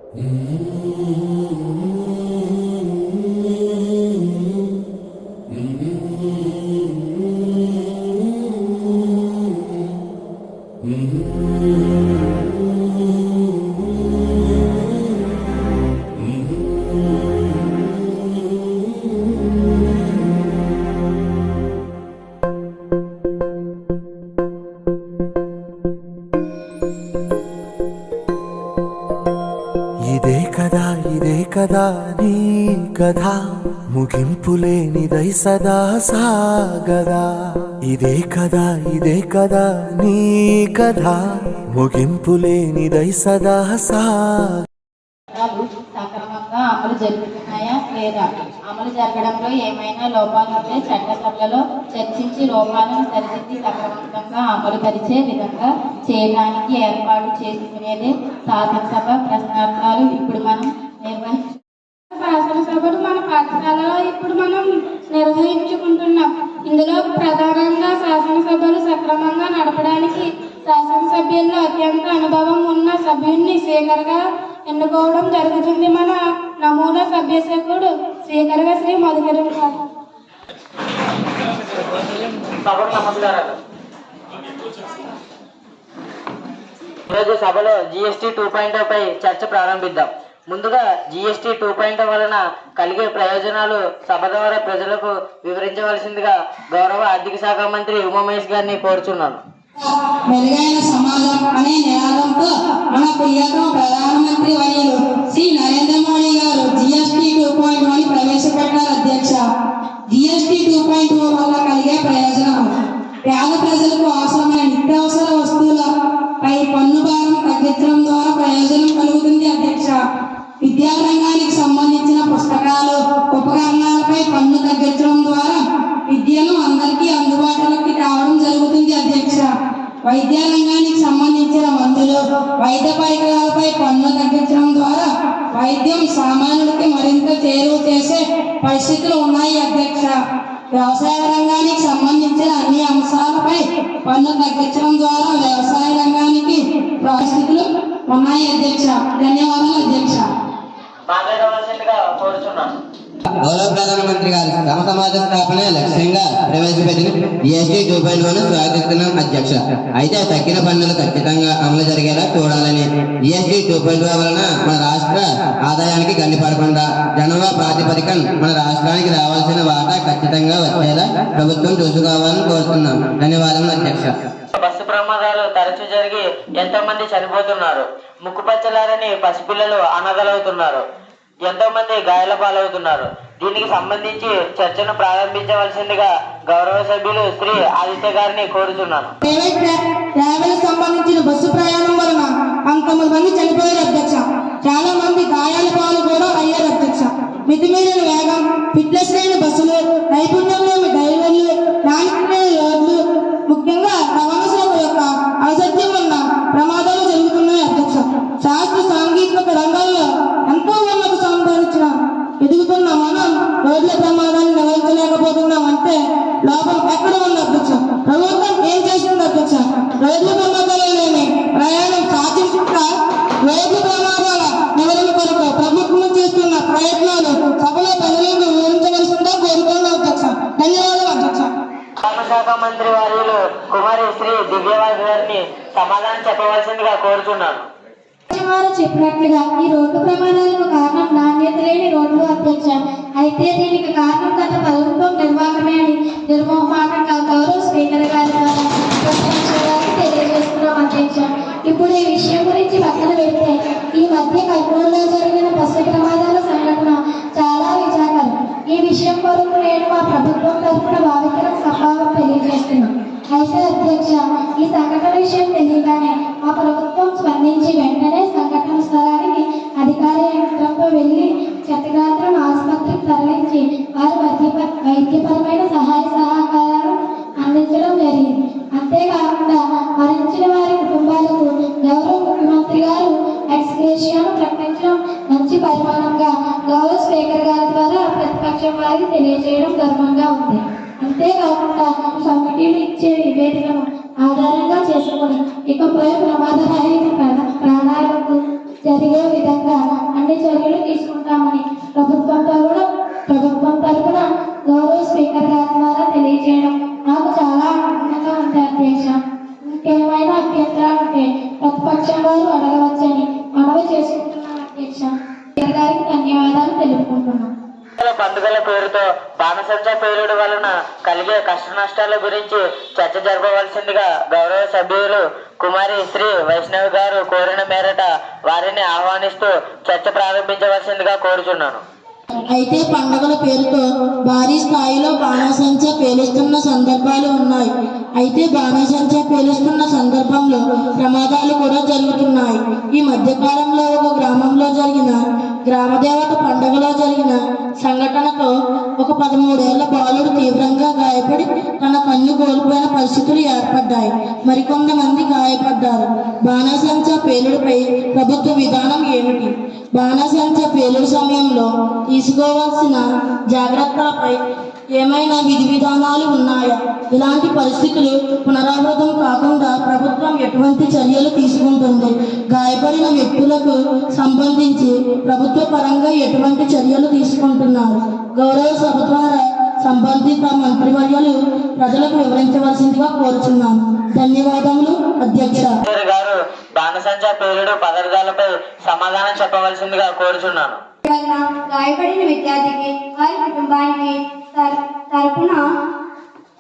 ఇదే కదా నీ కథ, ముగింపులేనిదై సదా సాగదా. ఇదే కదా నీ కథ, ముగింపులేనిదై సదా సక్రమంగా అమలు జరుగుతున్నాయా లేదా, అమలు జరగడంలో ఏమైనా లోపాలుంటే చట్టసభలలో చర్చించి లోపాలను సరిదిద్ది సక్రమంగా అమలు పరిచే విధంగా చేయడానికి ఏర్పాటు చేసుకునేదే శాసనసభ. ప్రశ్నార్థాలు ఇప్పుడు మనం శాసనసభలు మన పాఠశాలలో ఇప్పుడు మనం నిర్వహించుకుంటున్నాం. ఇందులో ప్రధానంగా శాసనసభలు సక్రమంగా నడపడానికి శాసనసభ్యుల్లో అత్యంత అనుభవం ఉన్న సభ్యుడిని స్పీకర్గా ఎన్నుకోవడం జరుగుతుంది. మన నమూనా సభ్యుడు స్పీకర్గా శ్రీ మధుకర్ గారు. ఈరోజు సభలో GST 2.0 పై చర్చ ప్రారంభిద్దాం. ముందుగా GST 2.0 వలన కలిగే ప్రయోజనాలు సభ ద్వారా ప్రజలకు వివరించవలసిందిగా గౌరవ ఆర్థిక శాఖ మంత్రి ఉమామహేష్ గారిని కోరుచున్నాను. మెరుగైన సమాజం అనే నినాదంతో మన ప్రియతమ ప్రధానమంత్రి వర్యులు శ్రీ నరేంద్ర మోడీ గారు GST 2.0 ప్రవేశపెట్టారు. అధ్యక్ష, GST 2.0 వల్ల కలిగే ప్రయోజనాలు: పేద ప్రజలకు అవసరమైన నిత్యావసర వస్తువులపై పన్ను భారం తగ్గించడం ద్వారా ప్రయోజనం కలుగుతుంది. అధ్యక్ష, విద్యారంగానికి సంబంధించిన పుస్తకాలు, ఉపకరణాలపై పన్ను తగ్గించడం ద్వారా విద్యను అందరికీ అందుబాటులోకి రావడం జరుగుతుంది. అధ్యక్ష, వైద్య రంగానికి సంబంధించిన మందులు, వైద్య పరికరాలపై పన్ను తగ్గించడం ద్వారా వైద్యం సామాన్యుడికి మరింత చేరువ చేసే పరిస్థితులు ఉన్నాయి. అధ్యక్ష, వ్యవసాయ రంగానికి సంబంధించిన అన్ని అంశాలపై పన్ను తగ్గించడం ద్వారా వ్యవసాయ రంగానికి పరిస్థితులు ఉన్నాయి. అధ్యక్ష, ధన్యవాదాలు. అధ్యక్ష, గౌరవ ప్రధానమంత్రి గారు తమ సమాజ స్థాపన లక్ష్యంగా ప్రవేశపెట్టిన GST 2.0 స్వాగతిస్తున్నాం. అధ్యక్ష, అయితే తగ్గిన పన్నులు ఖచ్చితంగా అమలు జరిగేలా చూడాలని, GST 2.0 వలన మన రాష్ట్ర ఆదాయానికి గండిపడకుండా జనాభా ప్రాతిపదికన మన రాష్ట్రానికి రావాల్సిన వాటా ఖచ్చితంగా వచ్చేలా ప్రభుత్వం చూసుకోవాలని కోరుతున్నాం. ధన్యవాదములు. అధ్యక్ష, బస్సు ప్రమాదాలు తరచూ జరిగి ఎంతో మంది చనిపోతున్నారు. ముక్కుపచ్చలారని పసిపిల్లలు అనాథలవుతున్నారు. ఎంతో మంది గాయాల పాలవుతున్నారు. దీనికి సంబంధించి చర్చను ప్రారంభించవలసిందిగా గౌరవ సభ్యులు శ్రీ ఆదిత్య గారిని కోరుతున్నాను. సంబంధించిన బస్సు ప్రయాణం వలన 19 మంది చనిపోయారు. అధ్యక్ష, చాలా మంది గాయాల పాలు కూడా అయ్యారు. అధ్యక్ష, మితిమీరిన వేగం, ఫిట్నెస్ లేని బస్సులు, నైపుణ్యం లేని డ్రైవర్లు, నాణ్యత లేని రోడ్లు, ముఖ్యంగా రవాణా శాఖ యొక్క ఔచిత్యం వల్ల ప్రమాదాలు జరుగుతున్నాయి. అధ్యక్ష, శాస్త్ర సాంకేతిక రంగాల్లో ఎంతో ఉన్నత సంపాదించిన ఎదుగుతున్న మనం రోడ్ల ప్రమాదాలను నివారించలేకపోతున్నాం అంటే లోపం ఎక్కడ ఉంది? అధ్యక్ష, ప్రభుత్వం ఏం చేస్తుంది? అధ్యక్ష, రోడ్ల ప్రమాదాలు లేని ప్రయాణం సాధించుకుంటా రోడ్ల ప్రమాదాల నివారణ కొరకు ప్రభుత్వం చేస్తున్న ప్రయత్నాలు సభలో ప్రజలకు వివరించవలసిందిగా కోరుతున్నాం. అధ్యక్ష, ధన్యవాదాలు. అధ్యక్ష, శాఖ మంత్రి వర్యులు కుమారి శ్రీ దివ్యవాస్ గారిని సమాధానం చెప్పవలసిందిగా కోరుతున్నాను. వారు చెప్పినట్లుగా ఈ రోడ్డు ప్రమాదాలకు కారణం నాణ్యత లేని రోడ్లు. అధ్యక్ష, అయితే దీనికి కారణం గత ప్రభుత్వం నిర్వాహమే అని నిర్మోహమాటంగా గౌరవ స్పీకర్ గారి ద్వారా తెలియజేస్తున్నాం. అధ్యక్ష, ఇప్పుడు ఈ విషయం గురించి పక్కన పెడితే ఈ మధ్య కర్నూలులో జరిగిన బస్సు ప్రమాదాల సంఘటన చాలా విచారకరం. ఈ విషయం కొరకు నేను మా ప్రభుత్వం తరఫున భావికరం సంభావం తెలియజేస్తున్నాను. అయితే అధ్యక్ష, ఈ సంఘటన విషయం తెలియగానే మా ప్రభుత్వం స్పందించి వెంటనే సంఘటన స్థలానికి అధికార యంత్రంతో వెళ్లి క్షతగాత్రం ఆసుపత్రికి తరలించి వారు వైద్యపరమైన సహాయ సహకారాలు అందించడం జరిగింది. అంతేకాకుండా మరణించిన వారి కుటుంబాలకు గౌరవ ముఖ్యమంత్రి గారు ఎక్స్గ్రేషియాను ప్రకటించడం మంచి పరిమాణంగా గౌరవ స్పీకర్ గారి ద్వారా ప్రతిపక్షం వారికి తెలియజేయడం గర్వంగా ఉంది. అంతేకాకుండా కమిటీలు ఇచ్చే నివేదికను ఆధారంగా చేసుకుని ఇకపై ప్రమాదరహిత ప్రాణాలకు జరిగే విధంగా అన్ని చర్యలు తీసుకుంటామని ప్రభుత్వం తరఫున గౌరవ స్పీకర్ గారి ద్వారా తెలియజేయడం నాకు చాలా ఆనందంగా ఉంది అధ్యక్ష. ఇంకేమైనా అభ్యంతరాలు ఉంటే ప్రతిపక్షం వారు అడగవచ్చని మనవి చేసుకుంటున్నాను అధ్యక్ష. స్పీకర్ గారికి ధన్యవాదాలు తెలుపుకుంటున్నాను. పండుగల పేరుతో బాణసంచా పేలుడు వలన కలిగే కష్ట నష్టాల గురించి చర్చ జరపవలసిందిగా గౌరవ సభ్యులు కుమారి శ్రీ వైష్ణవి గారు కోరిన మేరట వారిని ఆహ్వానిస్తూ చర్చ ప్రారంభించవలసిందిగా కోరుచున్నాను. అయితే పండుగల పేరుతో భారీ స్థాయిలో బాణాసంచా పేలుస్తున్న సందర్భాలు ఉన్నాయి. అయితే బాణాసంచా పేలుస్తున్న సందర్భంలో ప్రమాదాలు కూడా జరుగుతున్నాయి. ఈ మధ్యకాలంలో ఒక గ్రామంలో జరిగిన గ్రామదేవత పండుగలో జరిగిన సంఘటనతో ఒక 13 ఏళ్ల బాలుడు తీవ్రంగా గాయపడి తన కన్ను కోల్పోయిన పరిస్థితులు ఏర్పడ్డాయి. మరికొంతమంది గాయపడ్డారు. బాణాసంచా పేలుడుపై ప్రభుత్వ విధానం ఏమిటి? బాణాసంచా పేలుడు సమయంలో తీసుకోవాల్సిన జాగ్రత్తలపై ఏమైనా విధి విధానాలు ఉన్నాయా? ఇలాంటి పరిస్థితులు పునరావృతం కాకుండా ప్రభుత్వం ఎటువంటి చర్యలు తీసుకుంటుంది? గాయపడిన వ్యక్తులకు సంబంధించి ప్రభుత్వ పరంగా ఎటువంటి చర్యలు తీసుకుంటున్నారు? గౌరవ సభ ద్వారా సంబంధిత మంత్రివర్యులు ప్రజలకు వివరించవలసిందిగా కోరుచున్నాను. ధన్యవాదములు అధ్యక్ష. గారు బాణసంచా పేలుడు పదార్థాలపై సమాధానం చెప్పవలసిందిగా కోరుచున్నాను. గాయపడిన విద్యార్థికి వారి కుటుంబానికి తరపున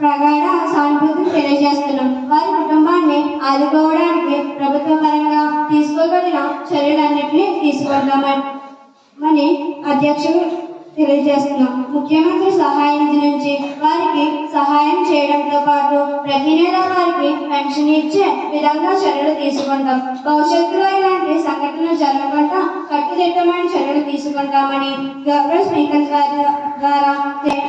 ప్రగాఢ సానుభూతిని తెలియజేస్తున్నాం. వారి కుటుంబాన్ని ఆదుకోవడానికి ప్రభుత్వ పరంగా తీసుకోగలిగిన చర్యలన్నింటినీ తీసుకుంటామని అధ్యక్షుడు తెలియజేస్తున్నాం. ముఖ్యమంత్రి సహాయ నిధి నుంచి వారికి సహాయం చేయడంతో పాటు ప్రతి నెల వారికి పెన్షన్ ఇచ్చే విధంగా చర్యలు తీసుకుంటాం. భవిష్యత్తులో ఇలాంటి సంఘటనలు జరగకుండా కట్టుదిట్టమైన చర్యలు తీసుకుంటామని గౌరవ స్పీకర్ గారి ద్వారా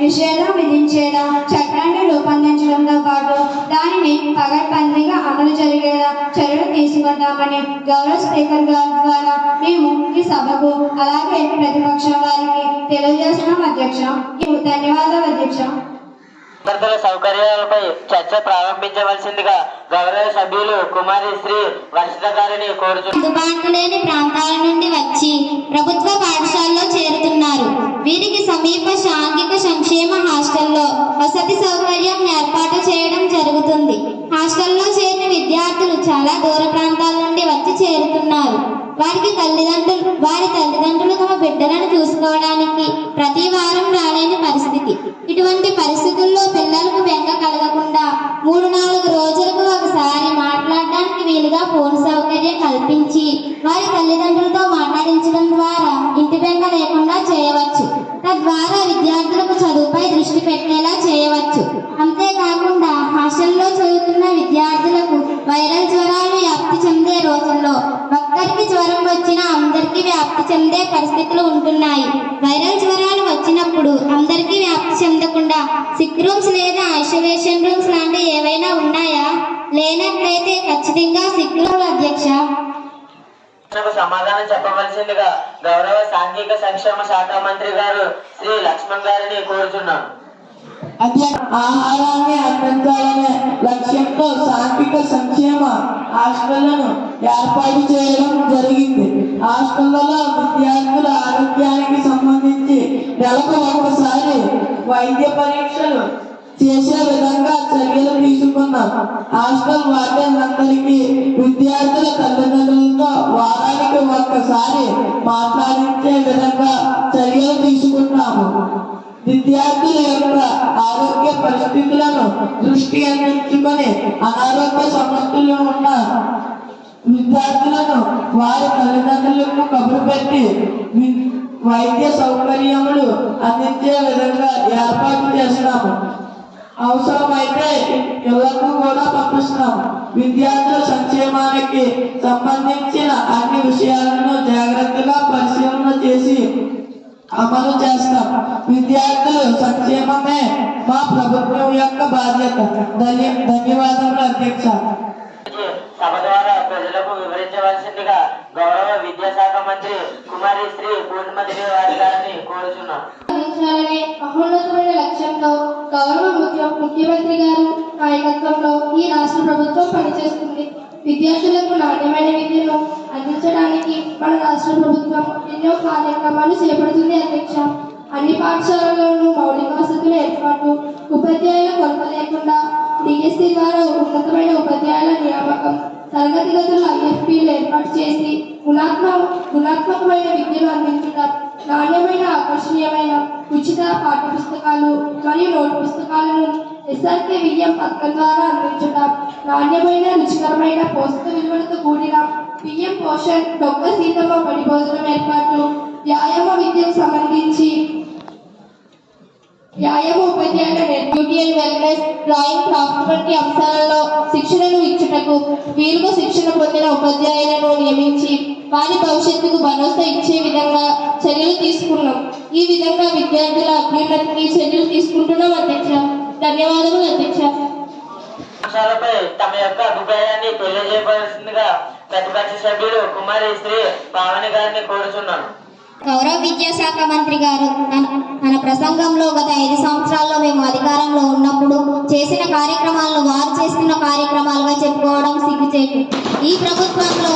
నిషేధం విధించేలా చట్టాన్ని రూపొందించడంతో పాటు దానిని పగడ్బందీగా అమలు జరిగేలా చర్యలు తీసుకుంటామని గౌరవ స్పీకర్ గారి ద్వారా మేము ఈ సభకు అలాగే ప్రతిపక్షం వారికి తెలియజేస్తున్నాం అధ్యక్ష. ధన్యవాదాలు అధ్యక్ష. విద్యార్థుల సౌకర్యాలపై చర్చ ప్రారంభించవలసిందిగా గౌరవ సభ్యులు కుమారి శ్రీ వర్షిత గారిని కోరుచున్నారు. అందుబాటు లేని ప్రాంతాల నుండి వచ్చి ప్రభుత్వ పాఠశాలలో చేరుతున్నారు. వీరికి సమీప సాంఘిక సంక్షేమ హాస్టల్లో వసతి సౌకర్యం ఏర్పాటు చేయడం జరుగుతుంది. హాస్టల్లో చేరిన విద్యార్థులు చాలా దూర ప్రాంతాల నుండి వచ్చి చేరుతున్నారు. వారి తల్లిదండ్రులు తమ బిడ్డలను చూసుకోవడానికి ప్రతి వారం రాలేని పరిస్థితి. ఇటువంటి పరిస్థితుల్లో పిల్లలకు బెంగ కలగకుండా 3-4 రోజులకు ఒకసారి మాట్లాడడానికి వీలుగా ఫోన్ సౌకర్యం కల్పించి వారి తల్లిదండ్రులతో మాట్లాడించడం ద్వారా ఇంటి బెంగ లేకుండా చేయవచ్చు. తద్వారా విద్యార్థులకు చదువుపై దృష్టి పెట్టేలా చేయవచ్చు. అంతేకాకుండా హాస్టల్లో చదువుతున్న విద్యార్థులకు వైరల్ జ్వరాలు వ్యాప్తి చెందే రోజుల్లో ఒక్కరికి జ్వరం వచ్చినా అందరికీ వ్యాప్తి చెందే పరిస్థితులు ఉంటున్నాయి. వైరల్ జ్వరాలు వచ్చినప్పుడు అందరికీ వ్యాప్తి చెందకుండా సిక్ రూమ్స్ లేదా ఐసోలేషన్ రూమ్స్ లాంటి ఏవైనా ఉన్నాయా? లేనట్లయితే ఖచ్చితంగా సిక్ రూమ్ అధ్యక్ష. సమాధానం చెప్పవలసిందిగా గౌరవ సాంఘిక సంక్షేమ శాఖ మంత్రి గారు శ్రీ లక్ష్మణ్ గారిని కోరుచున్నాను. ఆహారాన్ని అందించాలనే లక్ష్యంతో సాంఘిక సంక్షేమ హాస్టళ్లను ఏర్పాటు చేయడం జరిగింది. హాస్టళ్లలో విద్యార్థుల ఆరోగ్యానికి సంబంధించి నెలకు ఒకసారి వైద్య పరీక్షలు చేసే విధంగా చర్యలు తీసుకున్నాం. హాస్టల్ వార్డెన్లందరికీ విద్యార్థుల తల్లిదండ్రులతో వారానికి ఒక్కసారి మాట్లాడించే విధంగా చర్యలు తీసుకున్నాము. విద్యార్థుల యొక్క ఆరోగ్య పరిస్థితులను దృష్టి అందించుకొని అనారోగ్య సమస్యలు ఉన్న విద్యార్థులను వారి తల్లిదండ్రులకు కబురు పెట్టి వైద్య సౌకర్యములు అందించే విధంగా ఏర్పాటు చేస్తాము. అవసరమైతే ఇళ్లకు కూడా పంపిస్తాము. విద్యార్థుల సంక్షేమానికి సంబంధించిన అన్ని విషయాలను జాగ్రత్తగా పరిశీలన చేసి అమలు చేస్తాం. విద్యార్థుల సంక్షేమమే మా ప్రభుత్వం యొక్క బాధ్యత. ధన్యవాదాలు అధ్యక్ష. సభ ద్వారా ప్రజలకు వివరించవలసిందిగా గౌరవ విద్యాశాఖ మంత్రి కుమారి శ్రీ పూర్ణిమదేవి వారి గారిని కోరుచున్నాను. మహోన్నతమైన లక్ష్యంతో గౌరవ ముఖ్యమంత్రి గారు నాయకత్వంలో ఈ రాష్ట్ర ప్రభుత్వం పనిచేస్తుంది. విద్యార్థులకు నాణ్యమైన విద్యను అందించడానికి మన రాష్ట్ర ప్రభుత్వం ఎన్నో కార్యక్రమాలు చేపడుతుంది అధ్యక్ష. అన్ని పాఠశాలల్లోనూ మౌలిక వసతుల ఏర్పాటు, ఉపాధ్యాయుల కొరత లేకుండా డిఎస్సి ద్వారా ఉన్నతమైన ఉపాధ్యాయుల నియామకం, తరగతి గదులు ఐఎఫ్పీలు ఏర్పాటు చేసి గుణాత్మకమైన విద్యను అందించడం, నాణ్యమైన ఆకర్షణీయమైన ఉచిత పాఠ్య పుస్తకాలు మరియు నోటు పుస్తకాలను ఎస్ఆర్కే విద్యం పథకం ద్వారా అందించడం, నాణ్యమైన రుచికరమైన పోషక విలువలతో కూడిన పిఎం పోషణ్ డొక్క సీతమ్మ బడి భోజనం ఏర్పాటు, వ్యాయామ విద్యకు సంబంధించి వ్యాయామ ఉపాధ్యాయుల న్యూట్రియల్ వెల్నెస్, డ్రాయింగ్, క్రాఫ్ట్ వంటి అంశాలలో శిక్షణను ఇచ్చుటకు వీలుగా శిక్షణ పొందిన ఉపాధ్యాయులను నియమించి వారి భవిష్యత్తుకు భరోసా ఇచ్చే విధంగా చర్యలు తీసుకున్నాం. ఈ విధంగా విద్యార్థుల అభ్యున్నతికి చర్యలు తీసుకుంటున్నాం అధ్యక్ష. ధన్యవాదములు అధ్యక్ష. అంశాలపై తమ యొక్క అభిప్రాయాన్ని తెలియజేయవలసిందిగా ప్రతిపక్ష సభ్యులు కుమారి శ్రీ పావని గారిని కోరుచున్నాను. గౌరవ విద్యాశాఖ మంత్రి గారు తన ప్రసంగంలో గత 5 సంవత్సరాల్లో మేము అధికారంలో ఉన్నప్పుడు చేసిన కార్యక్రమాలను వారు చేస్తున్న కార్యక్రమాలుగా చెప్పుకోవడం సిగ్గుచేటు. ఈ ప్రభుత్వంలో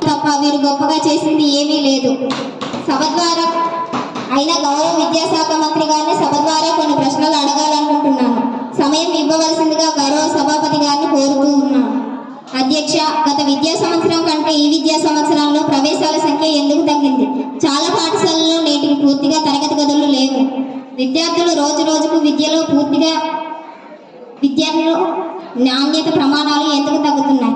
తప్ప వీరు గొప్పగా చేసింది ఏమీ లేదు. సభ ద్వారా అయినా గౌరవ విద్యాశాఖ మంత్రి గారిని సభ ద్వారా కొన్ని ప్రశ్నలు అడగాలనుకుంటున్నాను. సమయం ఇవ్వవలసిందిగా గౌరవ సభాపతి గారిని కోరుతూ ఉన్నాను. అధ్యక్ష, గత విద్యా సంవత్సరం కంటే ఈ విద్యా సంవత్సరంలో ప్రవేశాల సంఖ్య ఎందుకు తగ్గింది? చాలా పాఠశాలల్లో నేటికి పూర్తిగా తరగతి గదులు లేవు. విద్యార్థులు రోజు రోజుకు విద్యలో నాణ్యత ప్రమాణాలు ఎందుకు తగ్గుతున్నాయి?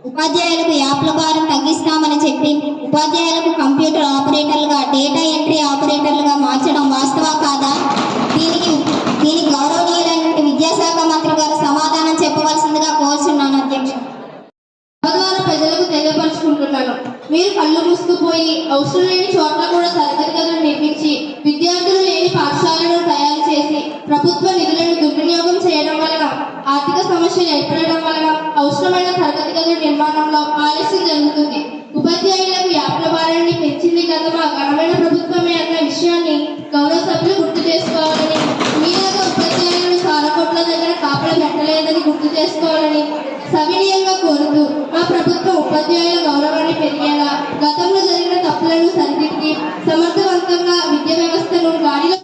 ఉపాధ్యాయులకు యాప్ల భారం తగ్గిస్తామని చెప్పి ఉపాధ్యాయులకు కంప్యూటర్ ఆపరేటర్లుగా, డేటా ఎంట్రీ ఆపరేటర్లుగా మార్చడం వాస్తవా కాదా? దీనికి గౌరవనీయులైన విద్యాశాఖ మంత్రి గారు సమాధానం చెప్పవలసిందిగా కోరుచున్నాను అధ్యక్ష. ద్వారా ప్రజలకు తెలియపరుచుకుంటున్నాను. మీరు కళ్ళు మూసుకుపోయి అవసరం లేని చోట్ల కూడా తరగతి గదులు నిర్మించి విద్యార్థులు లేని పాఠశాలను తయారు చేసి ప్రభుత్వ నిధులను దుర్వినియోగం చేయడం వలన ఆర్థిక సమస్యలు ఏర్పడడం వలన అవసరమైన తరగతి గదుల నిర్మాణంలో ఆలస్యం జరుగుతుంది. ఉపాధ్యాయులకు యాప్ల భారాన్ని పెంచింది గత మా ఘనమైన ప్రభుత్వమే అన్న విషయాన్ని గౌరవ సభ్యులు గుర్తు చేసుకోవాలని, మీలాగా ఉపాధ్యాయులను సారకొట్ల దగ్గర కాపలా పెట్టలేదని గుర్తు చేసుకోవాలని సవినీయంగా కోరుతూ మా ప్రభుత్వం ఉపాధ్యాయుల గౌరవాన్ని పెరిగేలా గతంలో జరిగిన తప్పులను సరిదిద్ది సమర్థవంతంగా విద్యా వ్యవస్థను గాడిలో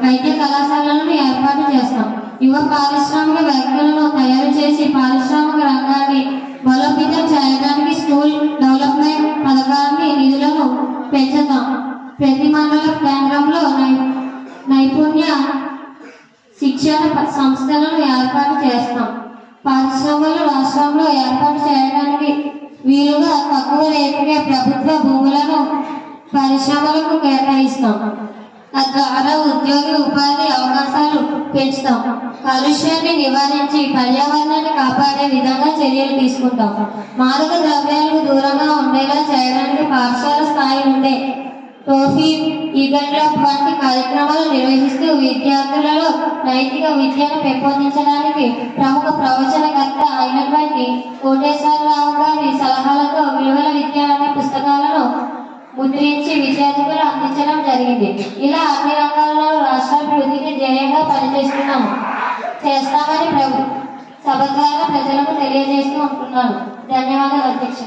వైద్య కళాశాలలను ఏర్పాటు చేస్తాం. యువ పారిశ్రామికవేత్తలను తయారు చేసి పారిశ్రామిక రంగాన్ని బలోపేతం చేయడానికి స్కూల్ డెవలప్మెంట్ పథకాన్ని నిధులను పెంచుతాం. ప్రతి మండల కేంద్రంలో నైపుణ్య శిక్షణ సంస్థలను ఏర్పాటు చేస్తాం. పారిశ్రామికలు రాష్ట్రంలో ఏర్పాటు చేయడానికి వీలుగా తక్కువ రేటుకే ప్రభుత్వ భూములను పరిశ్రమలకు కేటాయిస్తాం. తద్వారా ఉద్యోగ ఉపాధి అవకాశాలు పెంచుతాం. కాలుష్యాన్ని నివారించి పర్యావరణాన్ని కాపాడే విధంగా చర్యలు తీసుకుంటాం. మాదక ద్రవ్యాలకు దూరంగా ఉండేలా చేయడానికి పాఠశాల స్థాయి నుండే ట్రోఫీ, ఈగల్ డ్రాప్ వంటి కార్యక్రమాలు నిర్వహిస్తూ విద్యార్థులలో నైతిక విద్యను పెంపొందించడానికి ప్రముఖ ప్రవచనకర్త అయినటువంటి కోటేశ్వరరావు గారి సలహాలతో విలువల విద్య అనే పుస్తకాలను ముద్రించి విద్యార్థులకు అందించడం జరిగింది. ఇలా అన్ని రంగాల్లో రాష్ట్రాభివృద్ధికి ధ్యేయంగా చేస్తామని సభ ద్వారా ప్రజలకు తెలియజేస్తూ ఉంటున్నాను. ధన్యవాదాలు అధ్యక్ష.